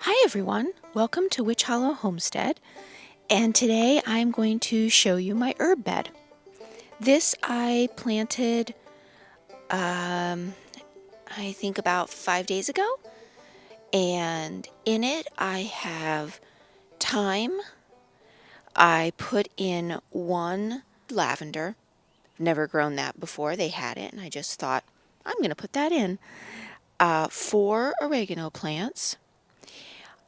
Hi everyone, welcome to Witch Hollow Homestead, and today I'm going to show you my herb bed. This I planted, I think about 5 days ago, and in it I have thyme. I put in one lavender. Never grown that before, they had it, and I just thought, I'm going to put that in. 4 oregano plants.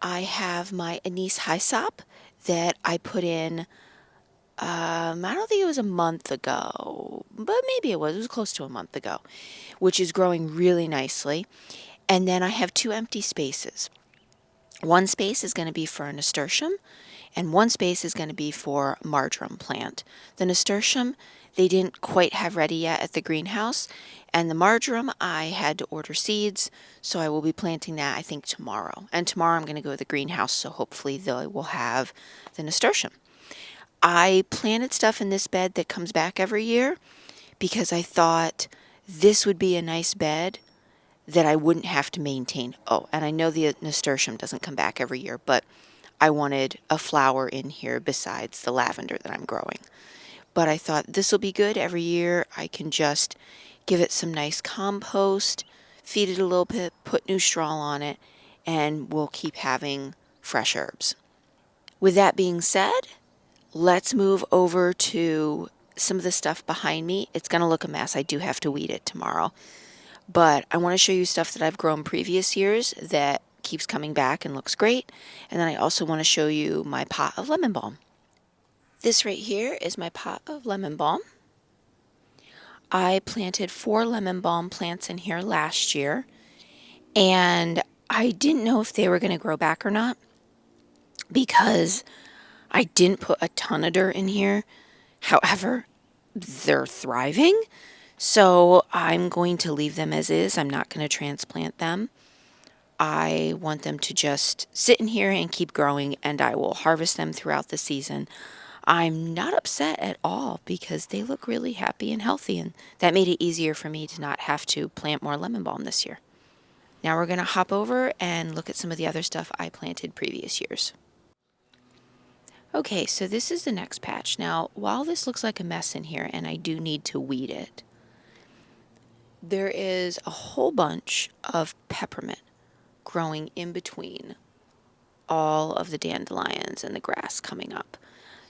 I have my anise hyssop that I put in, I don't think it was a month ago, but maybe it was. It was close to a month ago, which is growing really nicely. And then I have 2 empty spaces. One space is going to be for a nasturtium, and one space is going to be for marjoram plant. The nasturtium, they didn't quite have ready yet at the greenhouse, and the marjoram, I had to order seeds, so I will be planting that, I think, tomorrow. And tomorrow I'm going to go to the greenhouse, so hopefully they will have the nasturtium. I planted stuff in this bed that comes back every year because I thought this would be a nice bed that I wouldn't have to maintain. Oh, and I know the nasturtium doesn't come back every year, but I wanted a flower in here besides the lavender that I'm growing. But I thought this will be good every year. I can just give it some nice compost, feed it a little bit, put new straw on it, and we'll keep having fresh herbs. With that being said, let's move over to some of the stuff behind me. It's going to look a mess. I do have to weed it tomorrow. But I want to show you stuff that I've grown previous years that keeps coming back and looks great. And then I also want to show you my pot of lemon balm. This right here is my pot of lemon balm. I planted 4 lemon balm plants in here last year, and I didn't know if they were going to grow back or not because I didn't put a ton of dirt in here. However, they're thriving, so I'm going to leave them as is. I'm not going to transplant them. I want them to just sit in here and keep growing, and I will harvest them throughout the season. I'm not upset at all because they look really happy and healthy, and that made it easier for me to not have to plant more lemon balm this year. Now we're going to hop over and look at some of the other stuff I planted previous years. Okay, so this is the next patch. Now, while this looks like a mess in here, and I do need to weed it, there is a whole bunch of peppermint growing in between all of the dandelions and the grass coming up.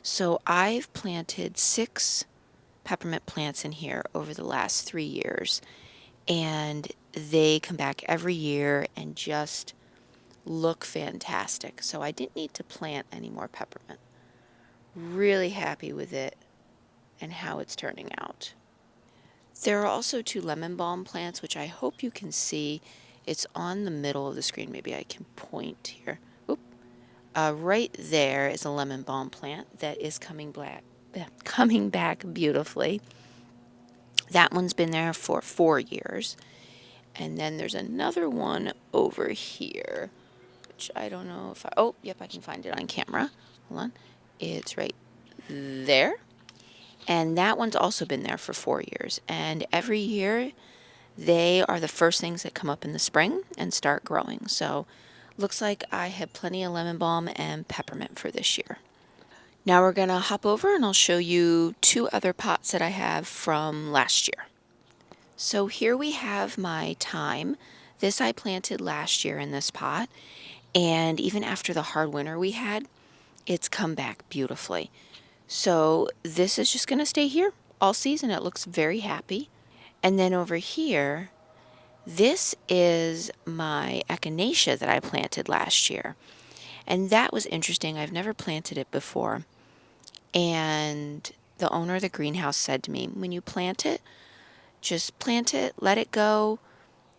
So I've planted 6 peppermint plants in here over the last 3 years, and they come back every year and just look fantastic. So I didn't need to plant any more peppermint. Really happy with it and how it's turning out. There are also 2 lemon balm plants, which I hope you can see. It's on the middle of the screen. Maybe I can point here. Oop. Right there is a lemon balm plant that is coming back beautifully. That one's been there for 4 years. And then there's another one over here, which I don't know if oh, yep, I can find it on camera. Hold on. It's right there. And that one's also been there for 4 years. And every year, they are the first things that come up in the spring and start growing. So looks like I have plenty of lemon balm and peppermint for this year. Now we're going to hop over and I'll show you 2 other pots that I have from last year. So here we have my thyme. This I planted last year in this pot. And even after the hard winter we had, it's come back beautifully. So this is just going to stay here all season. It looks very happy. And then over here, this is my echinacea that I planted last year. And that was interesting. I've never planted it before. And the owner of the greenhouse said to me, when you plant it, just plant it, let it go,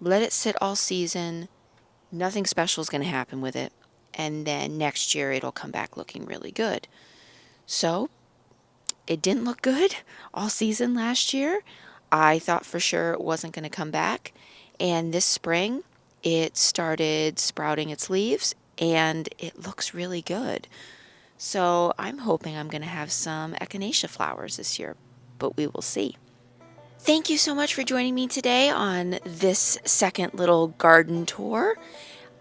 let it sit all season. Nothing special is going to happen with it. And then next year it'll come back looking really good. So it didn't look good all season last year. I thought for sure it wasn't going to come back. And this spring, it started sprouting its leaves, and it looks really good. So I'm hoping I'm going to have some echinacea flowers this year, but we will see. Thank you so much for joining me today on this second little garden tour.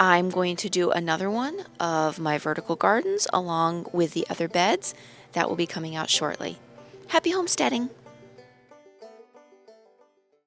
I'm going to do another one of my vertical gardens along with the other beds that will be coming out shortly. Happy homesteading!